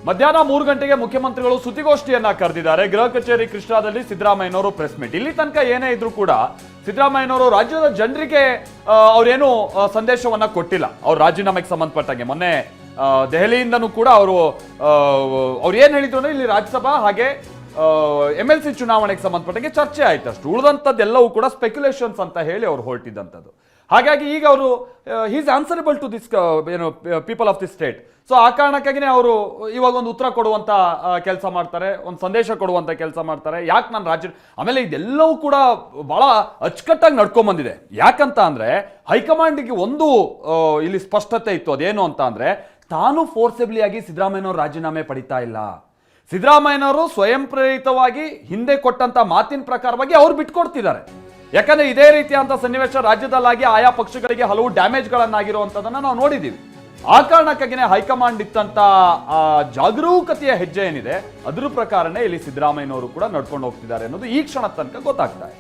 ಮಧ್ಯಾಹ್ನ 3 ಗಂಟೆಗೆ ಮುಖ್ಯಮಂತ್ರಿಗಳು ಸುದ್ದಿಗೋಷ್ಠಿಯನ್ನ ಕರೆದಿದ್ದಾರೆ. ಗೃಹ ಕಚೇರಿ ಕೃಷ್ಣಾದಲ್ಲಿ ಸಿದ್ದರಾಮಯ್ಯನವರು ಪ್ರೆಸ್ ಮೀಟ್. ಇಲ್ಲಿ ತನಕ ಏನೇ ಇದ್ರೂ ಕೂಡ ಸಿದ್ದರಾಮಯ್ಯನವರು ರಾಜ್ಯದ ಜನರಿಗೆ ಅವ್ರೇನು ಸಂದೇಶವನ್ನ ಕೊಟ್ಟಿಲ್ಲ. ಅವ್ರ ರಾಜೀನಾಮೆಗೆ ಸಂಬಂಧಪಟ್ಟಂಗೆ ಮೊನ್ನೆ ದೆಹಲಿಯಿಂದನೂ ಕೂಡ ಅವ್ರು ಏನ್ ಹೇಳಿದ್ರು ಅಂದ್ರೆ ಇಲ್ಲಿ ರಾಜ್ಯಸಭಾ ಹಾಗೆ MLC ಚುನಾವಣೆಗೆ ಸಂಬಂಧಪಟ್ಟಂಗೆ ಚರ್ಚೆ ಆಯ್ತು ಅಷ್ಟು. ಉಳಿದಂಥದ್ದೆಲ್ಲವೂ ಕೂಡ ಸ್ಪೆಕ್ಯುಲೇಷನ್ಸ್ ಅಂತ ಹೇಳಿ ಅವ್ರು ಹೊರಟಿದ್ದಂಥದ್ದು. ಹಾಗಾಗಿ ಈಗ ಅವರು is answerable to this people of the state. So ಆ ಕಾರಣಕ್ಕಾಗಿನೇ ಅವರು ಇವಾಗ ಒಂದು ಉತ್ತರ ಕೊಡುವಂತ ಕೆಲಸ ಮಾಡ್ತಾರೆ, ಒಂದು ಸಂದೇಶ ಕೊಡುವಂತ ಕೆಲಸ ಮಾಡ್ತಾರೆ. ಯಾಕೆ ನಾನು ರಾಜ್ಯ ಆಮೇಲೆ ಇದೆಲ್ಲವೂ ಕೂಡ ಬಹಳ ಅಚ್ಚುಕಟ್ಟಾಗಿ ನಡ್ಕೊಂಡ್ ಬಂದಿದೆ. ಯಾಕಂತ ಅಂದ್ರೆ ಹೈಕಮಾಂಡ್ಗೆ ಒಂದು ಇಲ್ಲಿ ಸ್ಪಷ್ಟತೆ ಇತ್ತು. ಅದೇನು ಅಂತ ಅಂದ್ರೆ ತಾನು ಫೋರ್ಸೆಬ್ಲಿ ಆಗಿ ಸಿದ್ದರಾಮಯ್ಯನವರು ರಾಜೀನಾಮೆ ಪಡಿತಾ ಇಲ್ಲ. ಸಿದ್ದರಾಮಯ್ಯನವರು ಸ್ವಯಂ ಪ್ರೇರಿತವಾಗಿ ಹಿಂದೆ ಕೊಟ್ಟಂತ ಮಾತಿನ ಪ್ರಕಾರವಾಗಿ ಅವ್ರು ಬಿಟ್ಕೊಡ್ತಿದ್ದಾರೆ. ಯಾಕಂದ್ರೆ ಇದೇ ರೀತಿಯಂತ ಸನ್ನಿವೇಶ ರಾಜ್ಯದಲ್ಲಾಗಿ ಆಯಾ ಪಕ್ಷಗಳಿಗೆ ಹಲವು ಡ್ಯಾಮೇಜ್ಗಳನ್ನಾಗಿರುವಂತದನ್ನ ನಾವು ನೋಡಿದ್ದೀವಿ. ಆ ಕಾರಣಕ್ಕಾಗಿನೇ ಹೈಕಮಾಂಡ್ ಇತ್ತಂತ ಜಾಗರೂಕತೆಯ ಹೆಜ್ಜೆ ಏನಿದೆ ಅದ್ರ ಪ್ರಕಾರನೇ ಇಲ್ಲಿ ಸಿದ್ದರಾಮಯ್ಯನವರು ಕೂಡ ನಡ್ಕೊಂಡು ಹೋಗ್ತಿದ್ದಾರೆ ಅನ್ನೋದು ಈ ಕ್ಷಣ ತನಕ ಗೊತ್ತಾಗ್ತಾ ಇದೆ.